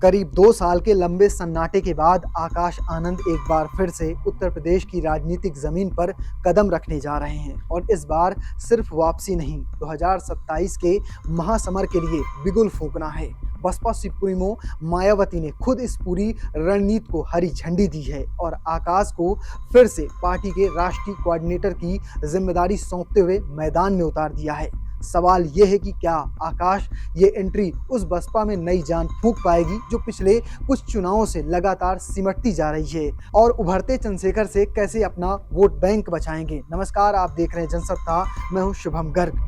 करीब 2 साल के लंबे सन्नाटे के बाद आकाश आनंद एक बार फिर से उत्तर प्रदेश की राजनीतिक जमीन पर कदम रखने जा रहे हैं और इस बार सिर्फ वापसी नहीं, 2027 के महासमर के लिए बिगुल फूंकना है। बसपा सुप्रीमो मायावती ने खुद इस पूरी रणनीति को हरी झंडी दी है और आकाश को फिर से पार्टी के राष्ट्रीय कोऑर्डिनेटर की जिम्मेदारी सौंपते हुए मैदान में उतार दिया है। सवाल ये है कि क्या आकाश ये एंट्री उस बसपा में नई जान फूंक पाएगी जो पिछले कुछ चुनावों से लगातार सिमटती जा रही है और उभरते चंद्रशेखर से कैसे अपना वोट बैंक बचाएंगे। नमस्कार, आप देख रहे हैं जनसत्ता, मैं हूं शुभम गर्ग।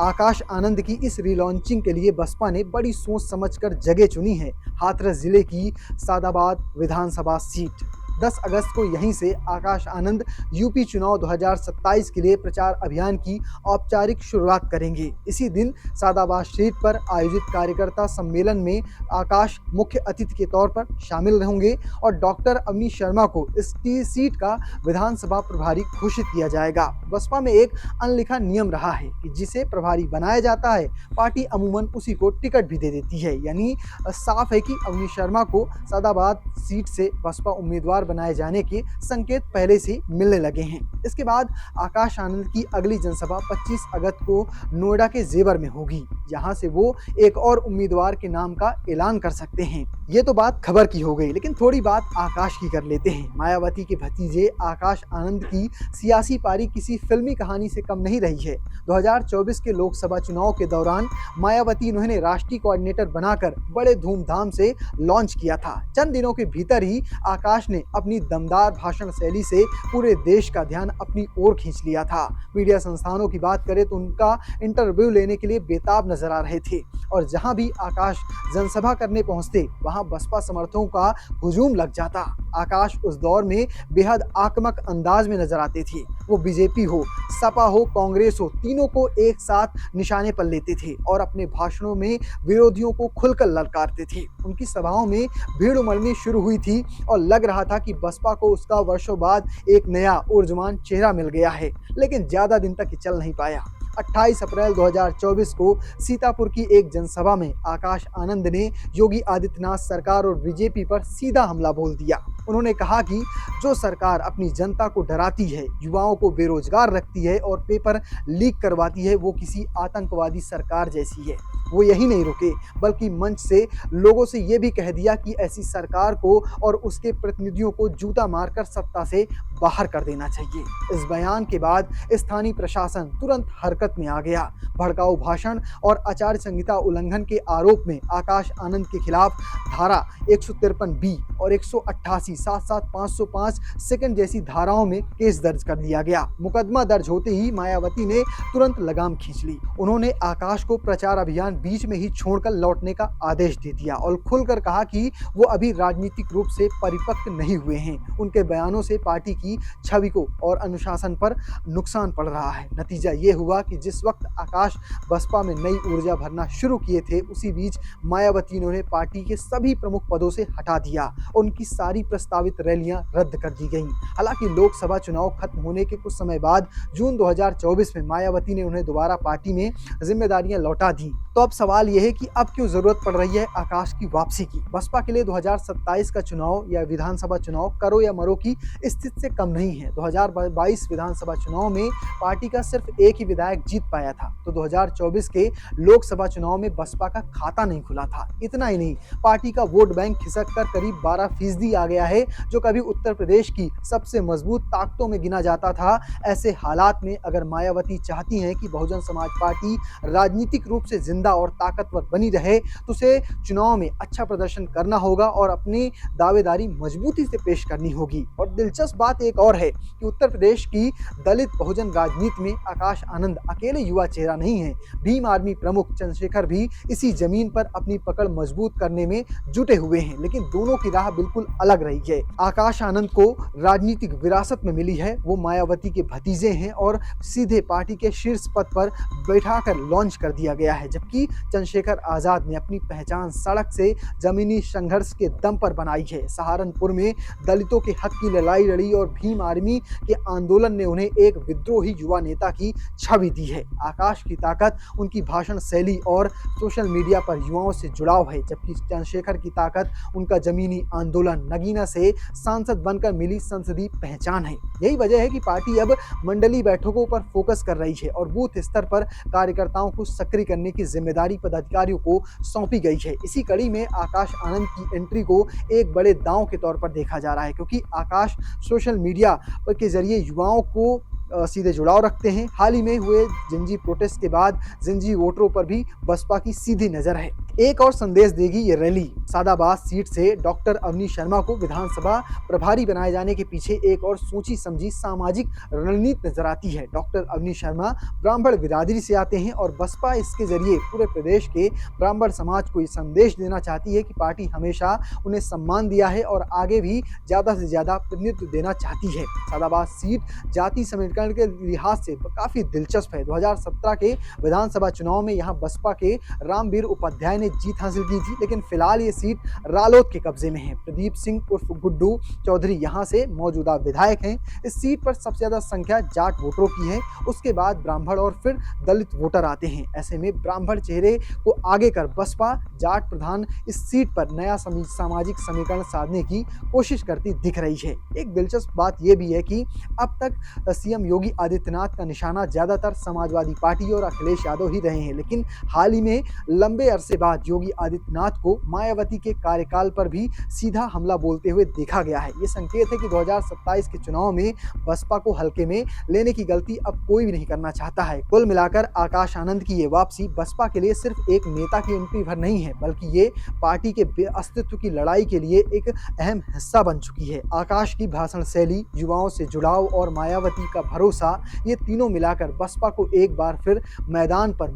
आकाश आनंद की इस रीलॉन्चिंग के लिए बसपा ने बड़ी सोच समझकर जगह चुनी है। हाथरस जिले की सादाबाद विधानसभा सीट 10 अगस्त को यहीं से आकाश आनंद यूपी चुनाव 2027 के लिए प्रचार अभियान की औपचारिक शुरुआत करेंगे। इसी दिन सादाबाद सीट पर आयोजित कार्यकर्ता सम्मेलन में आकाश मुख्य अतिथि के तौर पर शामिल होंगे और डॉक्टर अवनी शर्मा को इस सीट का विधानसभा प्रभारी घोषित किया जाएगा। बसपा में एक अनलिखा नियम रहा है कि जिसे प्रभारी बनाया जाता है पार्टी अमूमन उसी को टिकट भी दे देती है। यानी साफ है कि अवनी शर्मा को सादाबाद सीट से बसपा उम्मीदवार बनाए जाने के संकेत पहले से मिलने लगे हैं। इसके बाद आकाश आनंद की अगली जनसभा 25 अगस्त को नोएडा के जेवर में होगी, जहां से वो एक और उम्मीदवार के नाम का ऐलान कर सकते हैं। ये तो बात खबर की हो गई, लेकिन थोड़ी बात आकाश की कर लेते हैं। मायावती के भतीजे आकाश आनंद की सियासी पारी किसी फिल्मी कहानी से कम नहीं रही है। 2024 के लोकसभा चुनाव के दौरान मायावती उन्हें राष्ट्रीय कोऑर्डिनेटर बनाकर बड़े धूमधाम से लॉन्च किया था। चंद दिनों के भीतर ही आकाश ने अपनी दमदार भाषण शैली से पूरे देश का ध्यान अपनी ओर खींच लिया था। मीडिया संस्थानों की बात करें तो उनका इंटरव्यू लेने के लिए बेताब नजर आ रहे थे और जहां भी आकाश जनसभा करने पहुंचते वहां बसपा समर्थकों का हुजूम लग जाता। आकाश उस दौर में बेहद आक्रामक अंदाज में नजर आते थे। वो बीजेपी हो, सपा हो, कांग्रेस हो, तीनों को एक साथ निशाने पर लेते थे और अपने भाषणों में विरोधियों को खुलकर ललकारते थे। उनकी सभाओं में भीड़ उमड़नी शुरू हुई थी और लग रहा था कि बसपा को उसका वर्षों बाद एक नया ऊर्जवान चेहरा मिल गया है, लेकिन ज्यादा दिन तक चल नहीं पाया। 28 अप्रैल 2024 को सीतापुर की एक जनसभा में आकाश आनंद ने योगी आदित्यनाथ सरकार और बीजेपी पर सीधा हमला बोल दिया। उन्होंने कहा कि जो सरकार अपनी जनता को डराती है, युवाओं को बेरोजगार रखती है और पेपर लीक करवाती है, वो किसी आतंकवादी सरकार जैसी है। वो यही नहीं रुके, बल्कि मंच से लोगों से ये भी कह दिया कि ऐसी सरकार को और उसके प्रतिनिधियों को जूता मारकर सत्ता से बाहर कर देना चाहिए। इस बयान के बाद स्थानीय प्रशासन तुरंत हरकत में आ गया। भड़काऊ भाषण और आचार संहिता उल्लंघन के आरोप में आकाश आनंद के खिलाफ धारा 153B और 188 साथ 505 सेकंड जैसी धाराओं में केस दर्ज कर दिया गया। मुकदमा दर्ज होते ही मायावती ने तुरंत लगाम खींच ली। उन्होंने आकाश को प्रचार अभियान बीच में ही छोड़कर लौटने का आदेश दे दिया और खुलकर कहा कि वो अभी राजनीतिक रूप से परिपक्व नहीं हुए हैं। उनके बयानों से पार्टी की छवि को और अनुशासन पर नुकसान पड़ रहा है। नतीजा ये हुआ कि जिस वक्त आकाश बसपा में नई ऊर्जा भरना शुरू किए थे, उसी बीच मायावती ने उन्हें पार्टी के सभी प्रमुख पदों से हटा दिया और उनकी सारी प्रस्तावित रैलियां रद्द कर दी गईं। हालांकि लोकसभा चुनाव खत्म होने के कुछ समय बाद जून 2024 में मायावती ने उन्हें दोबारा पार्टी में जिम्मेदारियां लौटा दी। तो अब सवाल यह है कि अब क्यों जरूरत पड़ रही है आकाश की वापसी की। बसपा के लिए 2027 का चुनाव या विधानसभा चुनाव करो या मरो की स्थिति से कम नहीं है। 2022 विधानसभा चुनाव में पार्टी का सिर्फ एक ही विधायक जीत पाया था, तो 2024 के लोकसभा चुनाव में बसपा का खाता नहीं खुला था। इतना ही नहीं, पार्टी का वोट बैंक खिसक कर करीब 12% आ गया है, जो कभी उत्तर प्रदेश की सबसे मजबूत ताकतों में गिना जाता था। ऐसे हालात में अगर मायावती चाहती हैं कि बहुजन समाज पार्टी राजनीतिक रूप से जिंदा और ताकतवर बनी रहे, तो उसे चुनाव में अच्छा प्रदर्शन करना होगा और अपनी दावेदारी मजबूती से पेश करनी होगी। और दिलचस्प बात एक और है कि उत्तर प्रदेश की दलित बहुजन राजनीति में आकाश आनंद अकेले युवा चेहरा नहीं है। भीम आर्मी प्रमुख चंद्रशेखर भी इसी जमीन पर अपनी पकड़ मजबूत करने में जुटे हुए हैं, लेकिन दोनों की राह बिल्कुल अलग रही है। आकाश आनंद को राजनीतिक विरासत में मिली है, वो मायावती के भतीजे हैं और सीधे पार्टी के शीर्ष पद पर बैठाकर लॉन्च कर दिया गया है, जबकि चंद्रशेखर आजाद ने अपनी पहचान सड़क से जमीनी संघर्ष के दम पर बनाई है। सहारनपुर में दलितों के हक की लड़ाई लड़ी और भीम आर्मी के आंदोलन ने उन्हें एक विद्रोही युवा नेता की छवि दी है। आकाश की ताकत उनकी भाषण शैली और सोशल मीडिया पर युवाओं से जुड़ाव है, जबकि चंद्रशेखर की ताकत उनका जमीनी आंदोलन, नगीना से सांसद बनकर मिली संसदीय पहचान है। यही वजह है कि पार्टी अब मंडलीय बैठकों पर फोकस कर रही है और बूथ स्तर पर कार्यकर्ताओं को सक्रिय करने की जिम्मेदारी पदाधिकारियों को सौंपी गई है। इसी कड़ी में आकाश आनंद की एंट्री को एक बड़े दांव के तौर पर देखा जा रहा है, क्योंकि आकाश सोशल मीडिया के जरिए युवाओं को सीधे जुड़ाव रखते हैं। हाल ही में हुए जिंजी प्रोटेस्ट के बाद जिंजी वोटरों पर भी बसपा की सीधी नजर है। एक और संदेश देगी ये रैली। सादाबाद सीट से डॉक्टर अवनी शर्मा को विधानसभा प्रभारी बनाए जाने के पीछे एक और सोची समझी सामाजिक रणनीति नजर आती है। डॉक्टर अवनी शर्मा ब्राह्मण बिरादरी से आते हैं और बसपा इसके जरिए पूरे प्रदेश के ब्राह्मण समाज को ये संदेश देना चाहती है कि पार्टी हमेशा उन्हें सम्मान दिया है और आगे भी ज्यादा से ज्यादा प्रतिनिधित्व देना चाहती है। सादाबाद सीट जाति समीकरण के लिहाज से काफी दिलचस्प है। 2017 के विधानसभा चुनाव में यहां बसपा के रामवीर उपाध्याय ने जीत हासिल की थी, लेकिन फिलहाल ये सीट रालोद के कब्जे में है। प्रदीप सिंह उर्फ गुड्डू चौधरी यहां से मौजूदा विधायक हैं। इस सीट पर सबसे ज्यादा संख्या जाट वोटरों की है, उसके बाद ब्राह्मण और फिर दलित वोटर आते हैं। ऐसे में ब्राह्मण चेहरे को आगे कर बसपा जाट प्रधान इस सीट पर नया सामाजिक समीकरण साधने की कोशिश करती दिख रही है। एक दिलचस्प बात यह भी है कि अब तक सीएम योगी आदित्यनाथ का निशाना ज्यादातर समाजवादी पार्टी और अखिलेश यादव ही रहे हैं, लेकिन हाल ही में लंबे अरसे बाद योगी आदित्यनाथ को मायावती के कार्यकाल पर भी सीधा हमला बोलते हुए देखा गया है। ये संकेत है कि 2027 के चुनाव में बसपा को हल्के में लेने की गलती अब कोई भी नहीं करना चाहता है। कुल मिलाकर आकाश आनंद की ये वापसी बसपा के लिए सिर्फ एक नेता की एंट्री भर नहीं है, बल्कि ये पार्टी के अस्तित्व की लड़ाई के लिए एक अहम हिस्सा बन चुकी है। आकाश की भाषण शैली, युवाओं से जुड़ाव और मायावती का भरोसा, ये तीनों मिलाकर बसपा को एक बार फिर मैदान पर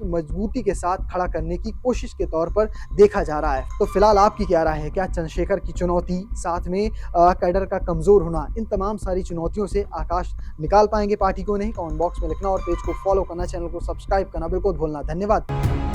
मजबूती के साथ खड़ा करने की कोशिश के तौर पर देखा जा रहा है। तो फिलहाल आपकी क्या राय है? क्या चंद्रशेखर की चुनौती, साथ में कैडर का कमजोर होना, इन तमाम सारी चुनौतियों से आकाश निकाल पाएंगे पार्टी को? नहीं, कमेंट बॉक्स में लिखना और पेज को फॉलो करना, चैनल को सब्सक्राइब करना बिल्कुल भूलना। धन्यवाद।